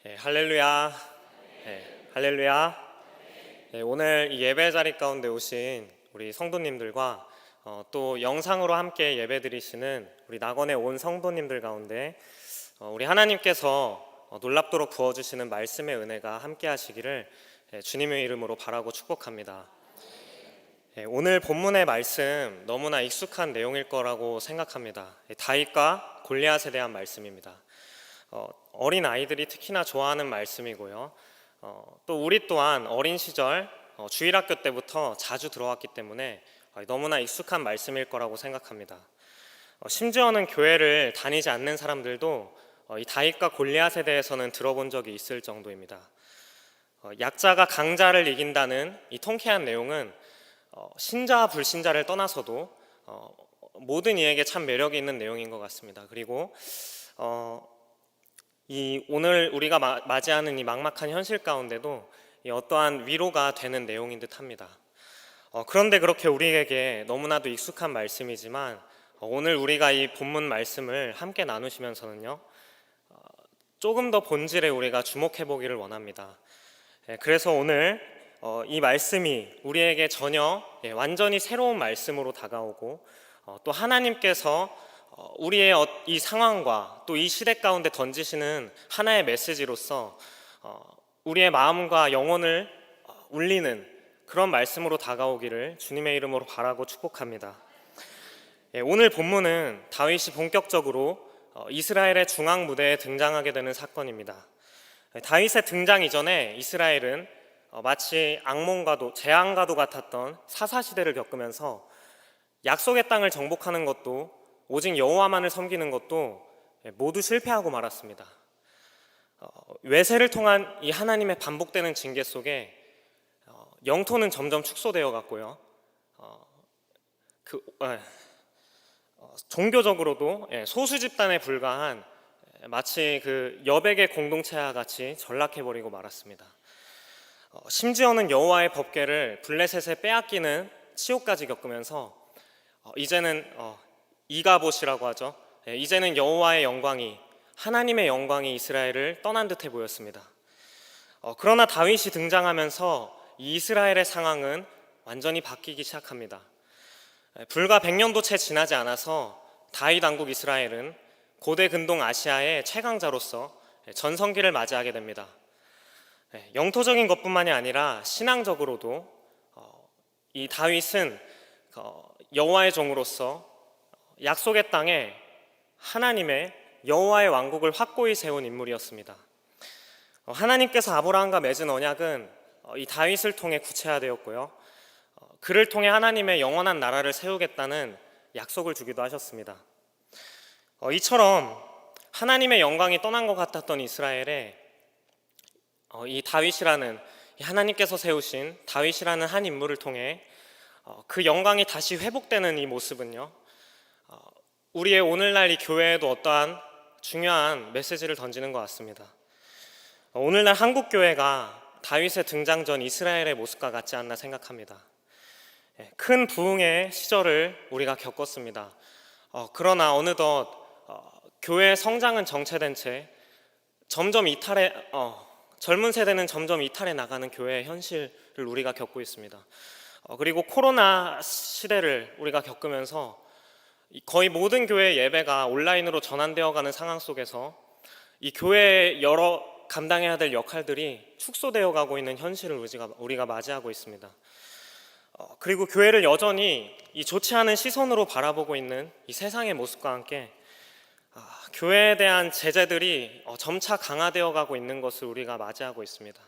할렐루야. 할렐루야. 오늘 이 예배 자리 가운데 오신 우리 성도님들과 또 영상으로 함께 예배 드리시는 우리 낙원에 온 성도님들 가운데 우리 하나님께서 놀랍도록 부어주시는 말씀의 은혜가 함께 하시기를 주님의 이름으로 바라고 축복합니다. 오늘 본문의 말씀 너무나 익숙한 내용일 거라고 생각합니다. 다윗과 골리앗에 대한 말씀입니다. 어린 아이들이 특히나 좋아하는 말씀이고요. 또 우리 또한 어린 시절 주일학교 때부터 자주 들어왔기 때문에 너무나 익숙한 말씀일 거라고 생각합니다. 심지어는 교회를 다니지 않는 사람들도 이 다윗과 골리앗에 대해서는 들어본 적이 있을 정도입니다. 약자가 강자를 이긴다는 이 통쾌한 내용은 신자와 불신자를 떠나서도 모든 이에게 참 매력이 있는 내용인 것 같습니다. 그리고 오늘 우리가 맞이하는 이 막막한 현실 가운데도 어떠한 위로가 되는 내용인 듯합니다. 그런데 그렇게 우리에게 너무나도 익숙한 말씀이지만 오늘 우리가 이 본문 말씀을 함께 나누시면서는요, 조금 더 본질에 우리가 주목해 보기를 원합니다. 그래서 오늘 이 말씀이 우리에게 전혀 완전히 새로운 말씀으로 다가오고 또 하나님께서 우리의 이 상황과 또 이 시대 가운데 던지시는 하나의 메시지로서 우리의 마음과 영혼을 울리는 그런 말씀으로 다가오기를 주님의 이름으로 바라고 축복합니다. 오늘 본문은 다윗이 본격적으로 이스라엘의 중앙 무대에 등장하게 되는 사건입니다. 다윗의 등장 이전에 이스라엘은 마치 악몽과도 재앙과도 같았던 사사시대를 겪으면서 약속의 땅을 정복하는 것도 오직 여호와만을 섬기는 것도 모두 실패하고 말았습니다. 외세를 통한 이 하나님의 반복되는 징계 속에 영토는 점점 축소되어 갔고요. 종교적으로도 소수 집단에 불과한 마치 그 여백의 공동체와 같이 전락해버리고 말았습니다. 심지어는 여호와의 법궤를 블레셋에 빼앗기는 치욕까지 겪으면서 이제는 이가봇이라고 하죠. 이제는 여호와의 영광이, 하나님의 영광이 이스라엘을 떠난 듯해 보였습니다. 그러나 다윗이 등장하면서 이 이스라엘의 상황은 완전히 바뀌기 시작합니다. 불과 100년도 채 지나지 않아서 다윗 왕국 이스라엘은 고대 근동 아시아의 최강자로서 전성기를 맞이하게 됩니다. 영토적인 것뿐만이 아니라 신앙적으로도 이 다윗은 여호와의 종으로서 약속의 땅에 하나님의 여호와의 왕국을 확고히 세운 인물이었습니다. 하나님께서 아브라함과 맺은 언약은 이 다윗을 통해 구체화되었고요. 그를 통해 하나님의 영원한 나라를 세우겠다는 약속을 주기도 하셨습니다. 이처럼 하나님의 영광이 떠난 것 같았던 이스라엘에 이 다윗이라는 하나님께서 세우신 다윗이라는 한 인물을 통해 그 영광이 다시 회복되는 이 모습은요, 우리의 오늘날 이 교회에도 어떠한 중요한 메시지를 던지는 것 같습니다. 오늘날 한국 교회가 다윗의 등장 전 이스라엘의 모습과 같지 않나 생각합니다. 큰 부흥의 시절을 우리가 겪었습니다. 그러나 어느덧 교회의 성장은 정체된 채 점점 젊은 세대는 점점 이탈해 나가는 교회의 현실을 우리가 겪고 있습니다. 그리고 코로나 시대를 우리가 겪으면서 거의 모든 교회 예배가 온라인으로 전환되어 가는 상황 속에서 이 교회의 여러 감당해야 될 역할들이 축소되어 가고 있는 현실을 우리가 맞이하고 있습니다. 그리고 교회를 여전히 이 좋지 않은 시선으로 바라보고 있는 이 세상의 모습과 함께 교회에 대한 제재들이 점차 강화되어 가고 있는 것을 우리가 맞이하고 있습니다.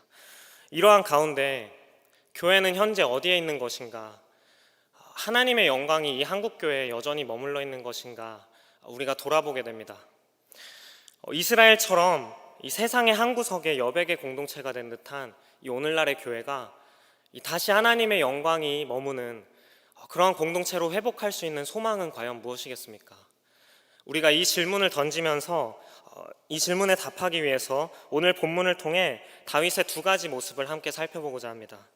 이러한 가운데 교회는 현재 어디에 있는 것인가? 하나님의 영광이 이 한국교회에 여전히 머물러 있는 것인가? 우리가 돌아보게 됩니다. 이스라엘처럼 이 세상의 한 구석에 여백의 공동체가 된 듯한 이 오늘날의 교회가 다시 하나님의 영광이 머무는 그러한 공동체로 회복할 수 있는 소망은 과연 무엇이겠습니까? 우리가 이 질문을 던지면서 이 질문에 답하기 위해서 오늘 본문을 통해 다윗의 두 가지 모습을 함께 살펴보고자 합니다.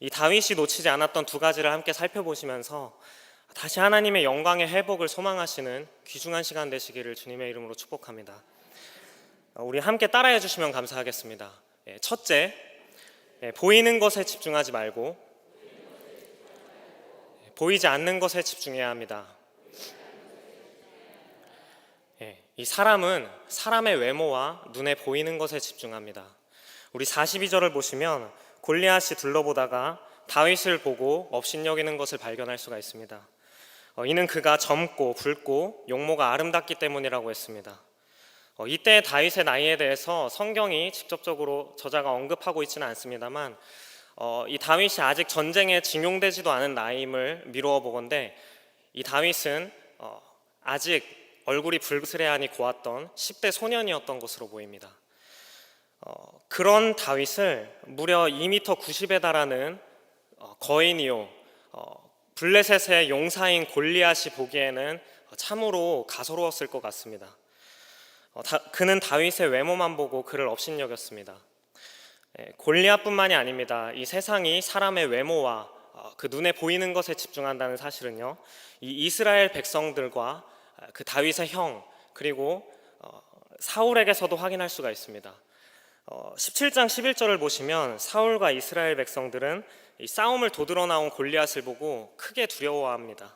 이 다윗이 놓치지 않았던 두 가지를 함께 살펴보시면서 다시 하나님의 영광의 회복을 소망하시는 귀중한 시간 되시기를 주님의 이름으로 축복합니다. 우리 함께 따라해 주시면 감사하겠습니다. 첫째, 보이는 것에 집중하지 말고 보이지 않는 것에 집중해야 합니다. 이 사람은 사람의 외모와 눈에 보이는 것에 집중합니다. 우리 42절을 보시면 골리앗이 둘러보다가 다윗을 보고 업신여기는 것을 발견할 수가 있습니다. 이는 그가 젊고 붉고 용모가 아름답기 때문이라고 했습니다. 이때 다윗의 나이에 대해서 성경이 직접적으로 저자가 언급하고 있지는 않습니다만 이 다윗이 아직 전쟁에 징용되지도 않은 나이임을 미루어 보건대 이 다윗은 아직 얼굴이 불그스레하니 고왔던 10대 소년이었던 것으로 보입니다. 그런 다윗을 무려 2m 90에 달하는 거인이요 블레셋의 용사인 골리앗이 보기에는 참으로 가소로웠을 것 같습니다. 그는 다윗의 외모만 보고 그를 업신여겼습니다. 골리앗뿐만이 아닙니다. 이 세상이 사람의 외모와 그 눈에 보이는 것에 집중한다는 사실은요, 이 이스라엘 백성들과 그 다윗의 형 그리고 사울에게서도 확인할 수가 있습니다. 17장 11절을 보시면 사울과 이스라엘 백성들은 이 싸움을 도드러 나온 골리앗을 보고 크게 두려워합니다.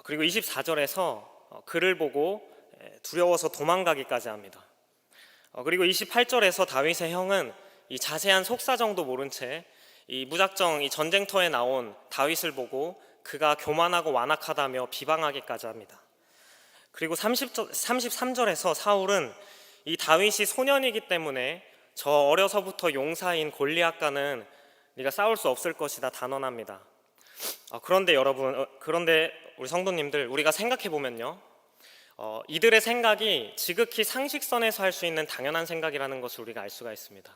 그리고 24절에서 그를 보고 두려워서 도망가기까지 합니다. 그리고 28절에서 다윗의 형은 이 자세한 속사정도 모른 채 이 무작정 이 전쟁터에 나온 다윗을 보고 그가 교만하고 완악하다며 비방하기까지 합니다. 그리고 33절에서 사울은 이 다윗이 소년이기 때문에 저 어려서부터 용사인 골리앗과는 네가 싸울 수 없을 것이다 단언합니다. 그런데 여러분, 그런데 우리 성도님들, 우리가 생각해 보면요, 이들의 생각이 지극히 상식선에서 할 수 있는 당연한 생각이라는 것을 우리가 알 수가 있습니다.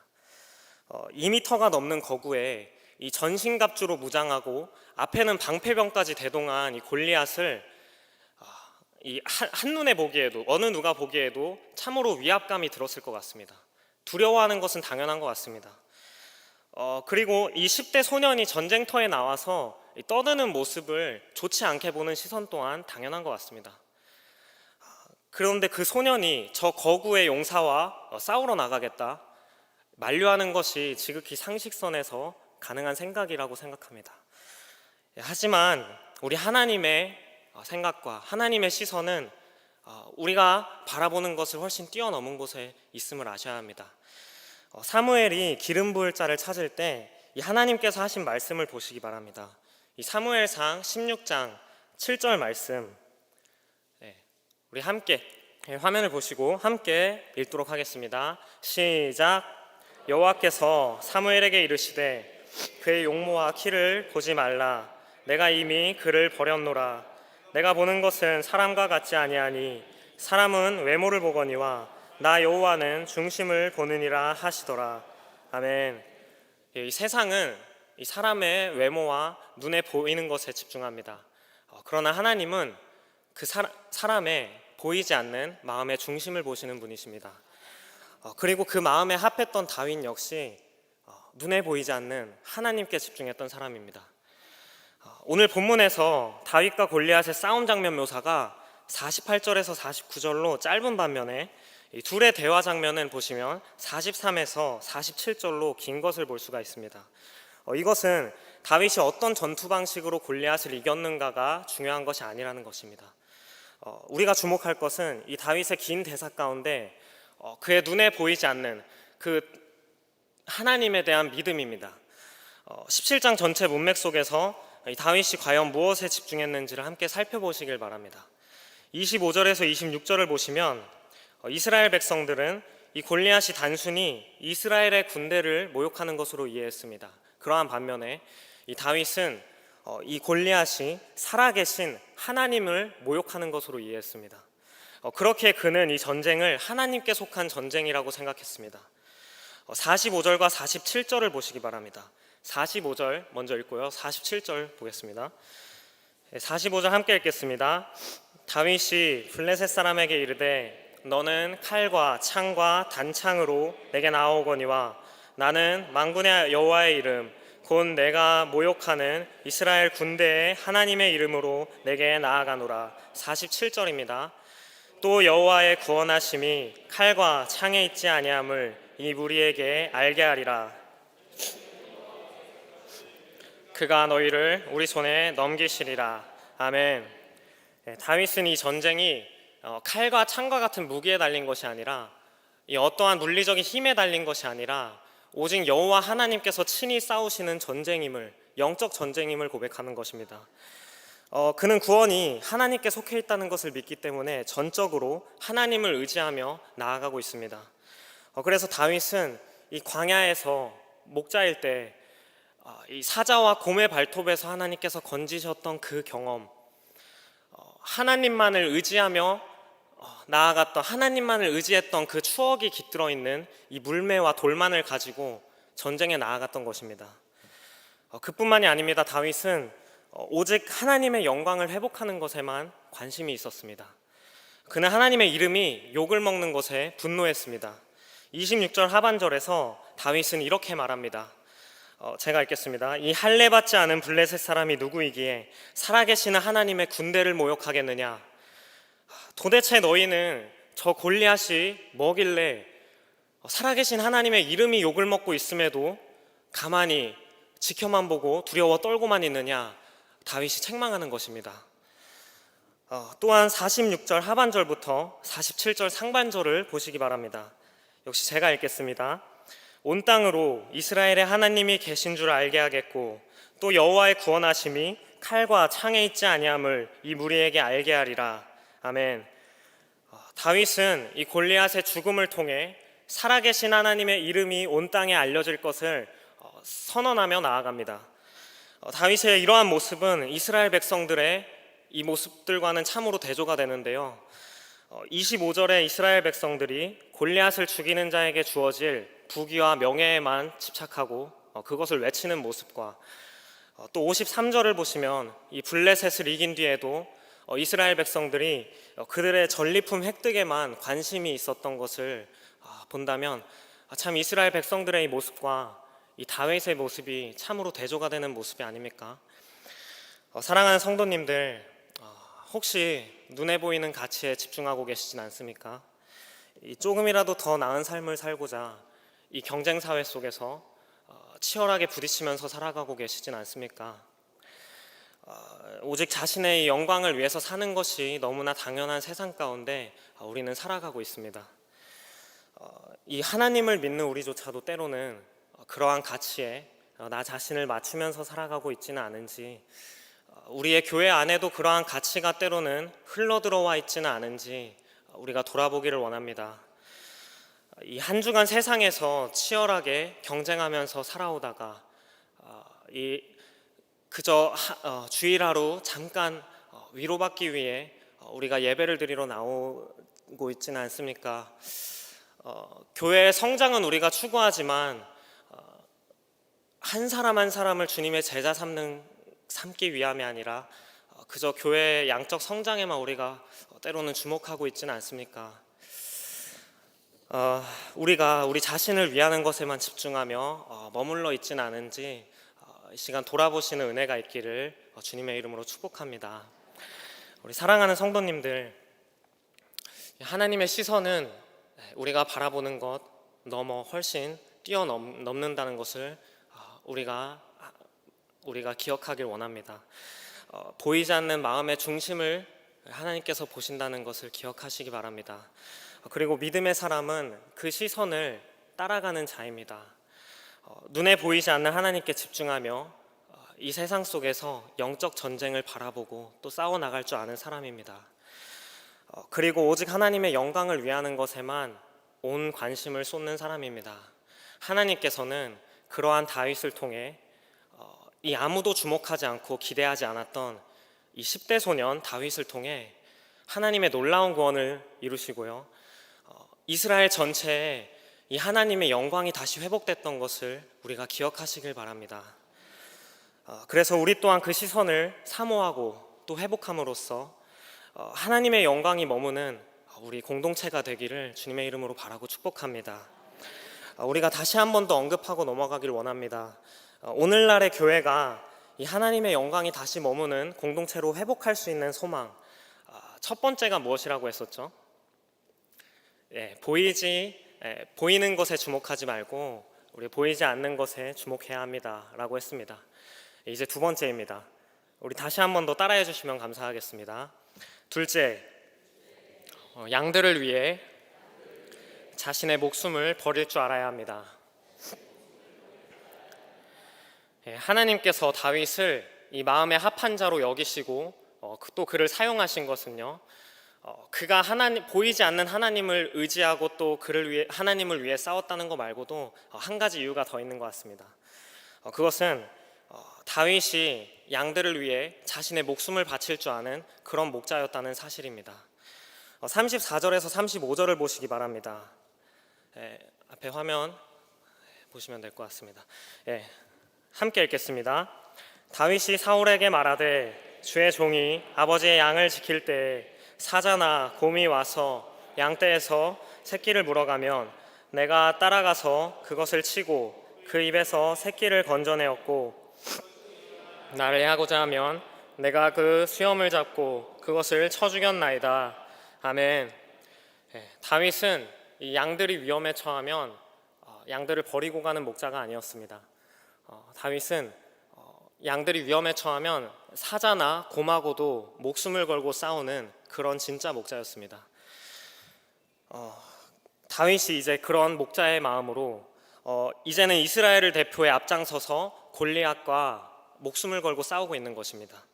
2m가 넘는 거구에 이 전신갑주로 무장하고 앞에는 방패병까지 대동한 이 골리앗을 이 한눈에 보기에도, 어느 누가 보기에도 참으로 위압감이 들었을 것 같습니다. 두려워하는 것은 당연한 것 같습니다. 그리고 이 10대 소년이 전쟁터에 나와서 떠드는 모습을 좋지 않게 보는 시선 또한 당연한 것 같습니다. 그런데 그 소년이 저 거구의 용사와 싸우러 나가겠다 만류하는 것이 지극히 상식선에서 가능한 생각이라고 생각합니다. 하지만 우리 하나님의 생각과 하나님의 시선은 우리가 바라보는 것을 훨씬 뛰어넘은 곳에 있음을 아셔야 합니다. 사무엘이 기름 부을 자를 찾을 때 이 하나님께서 하신 말씀을 보시기 바랍니다. 이 사무엘상 16장 7절 말씀, 우리 함께 화면을 보시고 함께 읽도록 하겠습니다. 시작. 여호와께서 사무엘에게 이르시되 그의 용모와 키를 보지 말라. 내가 이미 그를 버렸노라. 내가 보는 것은 사람과 같지 아니하니 사람은 외모를 보거니와 나 여호와는 중심을 보느니라 하시더라. 아멘. 이 세상은 이 사람의 외모와 눈에 보이는 것에 집중합니다. 그러나 하나님은 그 사람의 보이지 않는 마음의 중심을 보시는 분이십니다. 그리고 그 마음에 합했던 다윗 역시 눈에 보이지 않는 하나님께 집중했던 사람입니다. 오늘 본문에서 다윗과 골리앗의 싸움 장면 묘사가 48절에서 49절로 짧은 반면에 이 둘의 대화 장면은 보시면 43에서 47절로 긴 것을 볼 수가 있습니다. 이것은 다윗이 어떤 전투 방식으로 골리앗을 이겼는가가 중요한 것이 아니라는 것입니다. 우리가 주목할 것은 이 다윗의 긴 대사 가운데 그의 눈에 보이지 않는 그 하나님에 대한 믿음입니다. 17장 전체 문맥 속에서 이 다윗이 과연 무엇에 집중했는지를 함께 살펴보시길 바랍니다. 25절에서 26절을 보시면 이스라엘 백성들은 이 골리앗이 단순히 이스라엘의 군대를 모욕하는 것으로 이해했습니다. 그러한 반면에 이 다윗은 이 골리앗이 살아계신 하나님을 모욕하는 것으로 이해했습니다. 그렇게 그는 이 전쟁을 하나님께 속한 전쟁이라고 생각했습니다. 45절과 47절을 보시기 바랍니다. 45절 먼저 읽고요, 47절 보겠습니다. 45절 함께 읽겠습니다. 다윗이 블레셋 사람에게 이르되 너는 칼과 창과 단창으로 내게 나아오거니와 나는 만군의 여호와의 이름 곧 내가 모욕하는 이스라엘 군대의 하나님의 이름으로 내게 나아가노라. 47절입니다. 또 여호와의 구원하심이 칼과 창에 있지 아니함을 이 무리에게 알게 하리라. 그가 너희를 우리 손에 넘기시리라. 아멘. 다윗은 이 전쟁이 칼과 창과 같은 무기에 달린 것이 아니라 이 어떠한 물리적인 힘에 달린 것이 아니라 오직 여호와 하나님께서 친히 싸우시는 전쟁임을, 영적 전쟁임을 고백하는 것입니다. 그는 구원이 하나님께 속해 있다는 것을 믿기 때문에 전적으로 하나님을 의지하며 나아가고 있습니다. 그래서 다윗은 이 광야에서 목자일 때 이 사자와 곰의 발톱에서 하나님께서 건지셨던 그 경험, 하나님만을 의지하며 나아갔던, 하나님만을 의지했던 그 추억이 깃들어 있는 이 물매와 돌만을 가지고 전쟁에 나아갔던 것입니다. 그뿐만이 아닙니다. 다윗은 오직 하나님의 영광을 회복하는 것에만 관심이 있었습니다. 그는 하나님의 이름이 욕을 먹는 것에 분노했습니다. 26절 하반절에서 다윗은 이렇게 말합니다. 제가 읽겠습니다. 이 할례 받지 않은 블레셋 사람이 누구이기에 살아계시는 하나님의 군대를 모욕하겠느냐. 도대체 너희는 저 골리앗이 뭐길래 살아계신 하나님의 이름이 욕을 먹고 있음에도 가만히 지켜만 보고 두려워 떨고만 있느냐. 다윗이 책망하는 것입니다. 또한 46절 하반절부터 47절 상반절을 보시기 바랍니다. 역시 제가 읽겠습니다. 온 땅으로 이스라엘의 하나님이 계신 줄 알게 하겠고 또 여호와의 구원하심이 칼과 창에 있지 아니함을 이 무리에게 알게 하리라. 아멘. 다윗은 이 골리앗의 죽음을 통해 살아계신 하나님의 이름이 온 땅에 알려질 것을 선언하며 나아갑니다. 다윗의 이러한 모습은 이스라엘 백성들의 이 모습들과는 참으로 대조가 되는데요. 25절에 이스라엘 백성들이 골리앗을 죽이는 자에게 주어질 부귀와 명예에만 집착하고 그것을 외치는 모습과 또 53절을 보시면 이 블레셋을 이긴 뒤에도 이스라엘 백성들이 그들의 전리품 획득에만 관심이 있었던 것을 본다면 참 이스라엘 백성들의 이 모습과 이 다윗의 모습이 참으로 대조가 되는 모습이 아닙니까? 사랑하는 성도님들, 혹시 눈에 보이는 가치에 집중하고 계시진 않습니까? 조금이라도 더 나은 삶을 살고자 이 경쟁 사회 속에서 치열하게 부딪히면서 살아가고 계시진 않습니까? 오직 자신의 영광을 위해서 사는 것이 너무나 당연한 세상 가운데 우리는 살아가고 있습니다. 이 하나님을 믿는 우리조차도 때로는 그러한 가치에 나 자신을 맞추면서 살아가고 있지는 않은지, 우리의 교회 안에도 그러한 가치가 때로는 흘러들어와 있지는 않은지 우리가 돌아보기를 원합니다. 이 한 주간 세상에서 치열하게 경쟁하면서 살아오다가 그저 주일 하루 잠깐 위로받기 위해 우리가 예배를 드리러 나오고 있지는 않습니까? 교회의 성장은 우리가 추구하지만 한 사람 한 사람을 주님의 제자 삼기 위함이 아니라 그저 교회의 양적 성장에만 우리가 때로는 주목하고 있지는 않습니까? 우리가 우리 자신을 위하는 것에만 집중하며 머물러 있지는 않은지 이 시간 돌아보시는 은혜가 있기를 주님의 이름으로 축복합니다. 우리 사랑하는 성도님들, 하나님의 시선은 우리가 바라보는 것 넘어 훨씬 뛰어넘는다는 것을 우리가 기억하길 원합니다. 보이지 않는 마음의 중심을 하나님께서 보신다는 것을 기억하시기 바랍니다. 그리고 믿음의 사람은 그 시선을 따라가는 자입니다. 눈에 보이지 않는 하나님께 집중하며 이 세상 속에서 영적 전쟁을 바라보고 또 싸워나갈 줄 아는 사람입니다. 그리고 오직 하나님의 영광을 위하는 것에만 온 관심을 쏟는 사람입니다. 하나님께서는 그러한 다윗을 통해 이 아무도 주목하지 않고 기대하지 않았던 이 10대 소년 다윗을 통해 하나님의 놀라운 구원을 이루시고요, 이스라엘 전체에 이 하나님의 영광이 다시 회복됐던 것을 우리가 기억하시길 바랍니다. 그래서 우리 또한 그 시선을 사모하고 또 회복함으로써 하나님의 영광이 머무는 우리 공동체가 되기를 주님의 이름으로 바라고 축복합니다. 우리가 다시 한 번 더 언급하고 넘어가길 원합니다. 오늘날의 교회가 이 하나님의 영광이 다시 머무는 공동체로 회복할 수 있는 소망, 첫 번째가 무엇이라고 했었죠? 보이는 것에 주목하지 말고 우리 보이지 않는 것에 주목해야 합니다라고 했습니다. 이제 두 번째입니다. 우리 다시 한 번 더 따라해 주시면 감사하겠습니다. 둘째, 양들을 위해 자신의 목숨을 버릴 줄 알아야 합니다. 하나님께서 다윗을 이 마음의 합한 자로 여기시고 또 그를 사용하신 것은요, 그가 보이지 않는 하나님을 의지하고 또 하나님을 위해 싸웠다는 것 말고도 한 가지 이유가 더 있는 것 같습니다. 그것은 다윗이 양들을 위해 자신의 목숨을 바칠 줄 아는 그런 목자였다는 사실입니다. 34절에서 35절을 보시기 바랍니다. 앞에 화면 보시면 될 것 같습니다. 함께 읽겠습니다. 다윗이 사울에게 말하되 주의 종이 아버지의 양을 지킬 때에 사자나 곰이 와서 양떼에서 새끼를 물어가면 내가 따라가서 그것을 치고 그 입에서 새끼를 건져내었고 나를 해하고자 하면 내가 그 수염을 잡고 그것을 쳐 죽였나이다. 아멘. 다윗은 이 양들이 위험에 처하면 양들을 버리고 가는 목자가 아니었습니다. 다윗은 양들이 위험에 처하면 사자나 곰하고도 목숨을 걸고 싸우는 그런 진짜 목자였습니다. 다윗이 이제 그런 목자의 마음으로 이제는 이스라엘을 대표해 앞장서서 골리앗과 목숨을 걸고 싸우고 있는 것입니다.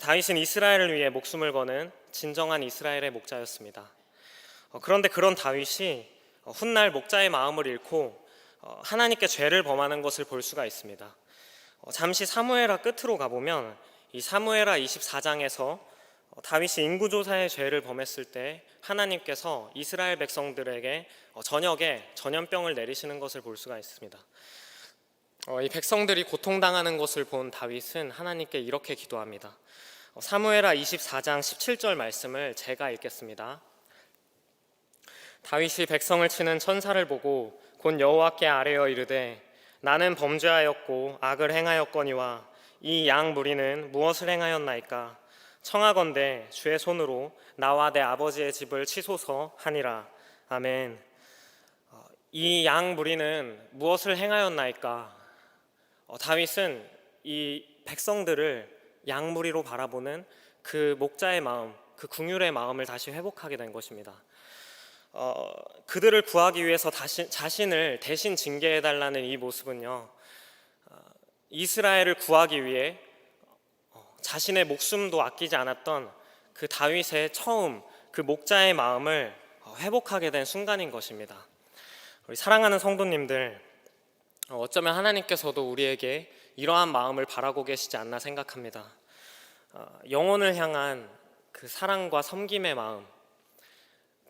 다윗은 이스라엘을 위해 목숨을 거는 진정한 이스라엘의 목자였습니다. 그런데 그런 다윗이 훗날 목자의 마음을 잃고 하나님께 죄를 범하는 것을 볼 수가 있습니다. 잠시 사무엘하 끝으로 가보면 이 사무엘하 24장에서 다윗이 인구조사의 죄를 범했을 때 하나님께서 이스라엘 백성들에게 저녁에 전염병을 내리시는 것을 볼 수가 있습니다. 이 백성들이 고통당하는 것을 본 다윗은 하나님께 이렇게 기도합니다. 사무엘하 24장 17절 말씀을 제가 읽겠습니다. 다윗이 백성을 치는 천사를 보고 곧 여호와께 아뢰어 이르되 나는 범죄하였고 악을 행하였거니와 이 양 무리는 무엇을 행하였나이까? 청하건대 주의 손으로 나와 내 아버지의 집을 치소서 하니라. 아멘. 이 양 무리는 무엇을 행하였나이까? 다윗은 이 백성들을 양 무리로 바라보는 그 목자의 마음, 그 긍휼의 마음을 다시 회복하게 된 것입니다. 그들을 구하기 위해서 자신을 대신 징계해달라는 이 모습은요, 이스라엘을 구하기 위해 자신의 목숨도 아끼지 않았던 그 다윗의 처음 그 목자의 마음을 회복하게 된 순간인 것입니다. 우리 사랑하는 성도님들, 어쩌면 하나님께서도 우리에게 이러한 마음을 바라고 계시지 않나 생각합니다. 영혼을 향한 그 사랑과 섬김의 마음,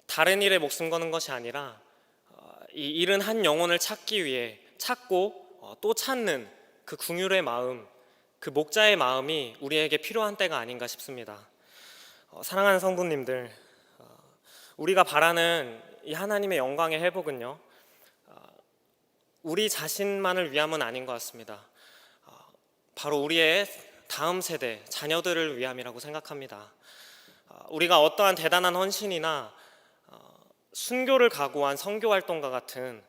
다른 일에 목숨 거는 것이 아니라 이 잃은 한 영혼을 찾기 위해 찾고 또 찾는 그 긍휼의 마음, 그 목자의 마음이 우리에게 필요한 때가 아닌가 싶습니다. 사랑하는 성도님들, 우리가 바라는 이 하나님의 영광의 회복은요, 우리 자신만을 위함은 아닌 것 같습니다. 바로 우리의 다음 세대, 자녀들을 위함이라고 생각합니다. 우리가 어떠한 대단한 헌신이나 순교를 각오한 선교활동과 같은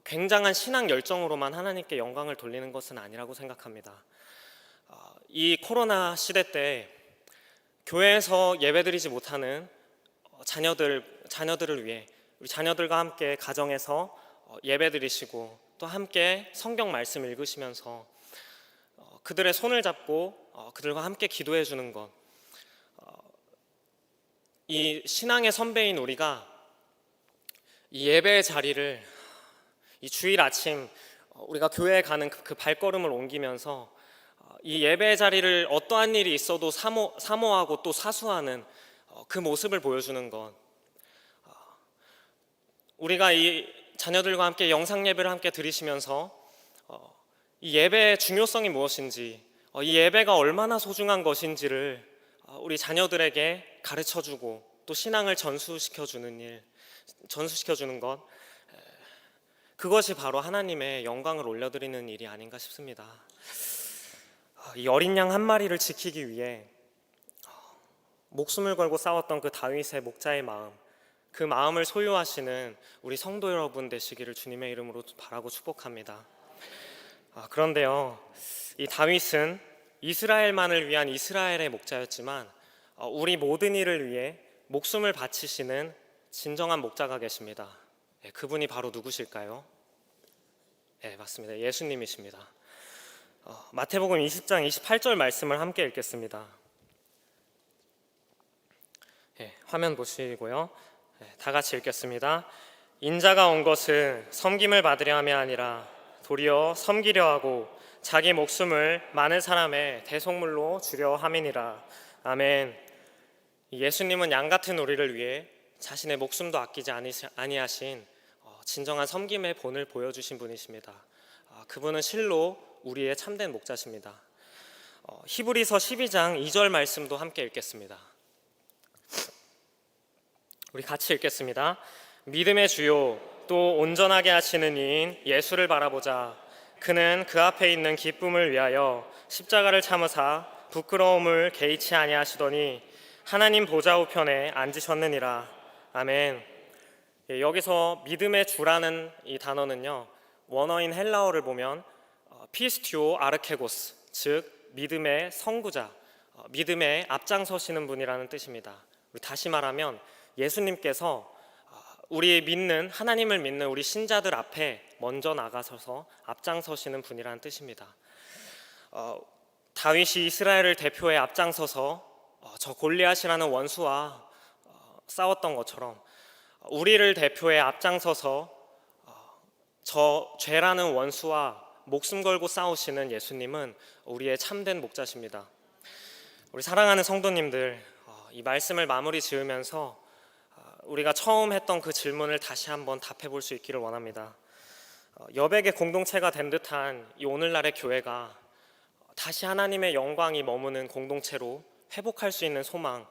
굉장한 신앙 열정으로만 하나님께 영광을 돌리는 것은 아니라고 생각합니다. 이 코로나 시대 때 교회에서 예배드리지 못하는 자녀들을 위해 우리 자녀들과 함께 가정에서 예배드리시고 또 함께 성경 말씀 읽으시면서 그들의 손을 잡고 그들과 함께 기도해 주는 것, 이 신앙의 선배인 우리가 이 예배의 자리를 이 주일 아침 우리가 교회에 가는 그 발걸음을 옮기면서 이 예배의 자리를 어떠한 일이 있어도 사모하고 또 사수하는 그 모습을 보여주는 것, 우리가 이 자녀들과 함께 영상 예배를 함께 드리시면서 이 예배의 중요성이 무엇인지, 이 예배가 얼마나 소중한 것인지를 우리 자녀들에게 가르쳐주고 또 신앙을 전수시켜주는 것, 그것이 바로 하나님의 영광을 올려드리는 일이 아닌가 싶습니다. 이 어린 양 한 마리를 지키기 위해 목숨을 걸고 싸웠던 그 다윗의 목자의 마음, 그 마음을 소유하시는 우리 성도 여러분 되시기를 주님의 이름으로 바라고 축복합니다. 그런데요, 이 다윗은 이스라엘만을 위한 이스라엘의 목자였지만 우리 모든 이를 위해 목숨을 바치시는 진정한 목자가 계십니다. 그분이 바로 누구실까요? 맞습니다. 예수님이십니다. 마태복음 20장 28절 말씀을 함께 읽겠습니다. 화면 보시고요. 다 같이 읽겠습니다. 인자가 온 것은 섬김을 받으려 함이 아니라 도리어 섬기려 하고 자기 목숨을 많은 사람의 대속물로 주려 함이니라. 아멘. 예수님은 양 같은 우리를 위해 자신의 목숨도 아끼지 아니하신 진정한 섬김의 본을 보여주신 분이십니다. 그분은 실로 우리의 참된 목자십니다. 히브리서 12장 2절 말씀도 함께 읽겠습니다. 우리 같이 읽겠습니다. 믿음의 주요 또 온전하게 하시는 이인 예수를 바라보자. 그는 그 앞에 있는 기쁨을 위하여 십자가를 참으사 부끄러움을 개의치 아니하시더니 하나님 보좌 우편에 앉으셨느니라. 아멘. 여기서 믿음의 주라는 이 단어는요, 원어인 헬라어를 보면 피스티오 아르케고스, 즉 믿음의 선구자, 믿음에 앞장서시는 분이라는 뜻입니다. 다시 말하면 예수님께서 우리 믿는 하나님을 믿는 우리 신자들 앞에 먼저 나가서서 앞장서시는 분이라는 뜻입니다. 다윗이 이스라엘을 대표해 앞장서서 저 골리앗이라는 원수와 싸웠던 것처럼 우리를 대표해 앞장서서 저 죄라는 원수와 목숨 걸고 싸우시는 예수님은 우리의 참된 목자십니다. 우리 사랑하는 성도님들, 이 말씀을 마무리 지으면서 우리가 처음 했던 그 질문을 다시 한번 답해 볼 수 있기를 원합니다. 여백의 공동체가 된 듯한 이 오늘날의 교회가 다시 하나님의 영광이 머무는 공동체로 회복할 수 있는 소망,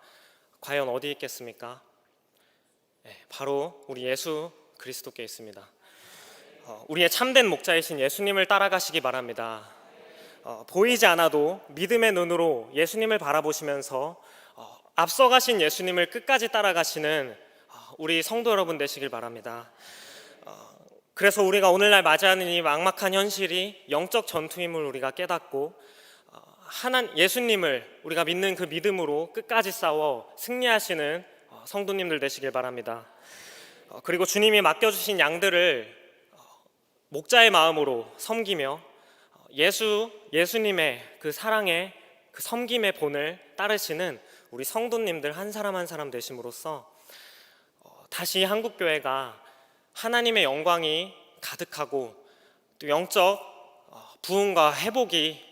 과연 어디 있겠습니까? 바로 우리 예수 그리스도께 있습니다. 우리의 참된 목자이신 예수님을 따라가시기 바랍니다. 보이지 않아도 믿음의 눈으로 예수님을 바라보시면서 앞서가신 예수님을 끝까지 따라가시는 우리 성도 여러분 되시길 바랍니다. 그래서 우리가 오늘날 맞이하는 이 막막한 현실이 영적 전투임을 우리가 깨닫고 예수님을 우리가 믿는 그 믿음으로 끝까지 싸워 승리하시는 성도님들 되시길 바랍니다. 그리고 주님이 맡겨주신 양들을 목자의 마음으로 섬기며 예수님의 그 사랑의 그 섬김의 본을 따르시는 우리 성도님들 한 사람 한 사람 되심으로써 다시 한국교회가 하나님의 영광이 가득하고 또 영적 부흥과 회복이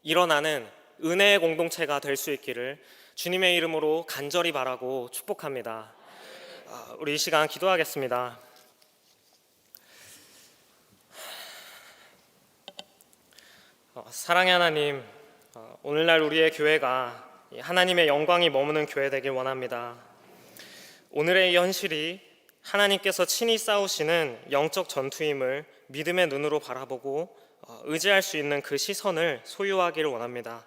일어나는 은혜의 공동체가 될 수 있기를 주님의 이름으로 간절히 바라고 축복합니다. 우리 이 시간 기도하겠습니다. 사랑의 하나님, 오늘날 우리의 교회가 하나님의 영광이 머무는 교회 되길 원합니다. 오늘의 이 현실이 하나님께서 친히 싸우시는 영적 전투임을 믿음의 눈으로 바라보고 의지할 수 있는 그 시선을 소유하기를 원합니다.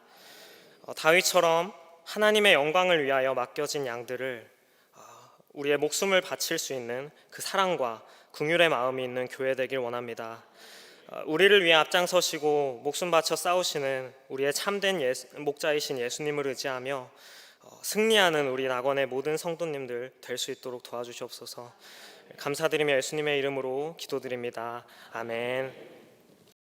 다윗처럼 하나님의 영광을 위하여 맡겨진 양들을 우리의 목숨을 바칠 수 있는 그 사랑과 긍휼의 마음이 있는 교회 되길 원합니다. 우리를 위해 앞장서시고 목숨 바쳐 싸우시는 우리의 참된 목자이신 예수님을 의지하며 승리하는 우리 낙원의 모든 성도님들 될 수 있도록 도와주시옵소서. 감사드리며 예수님의 이름으로 기도드립니다. 아멘.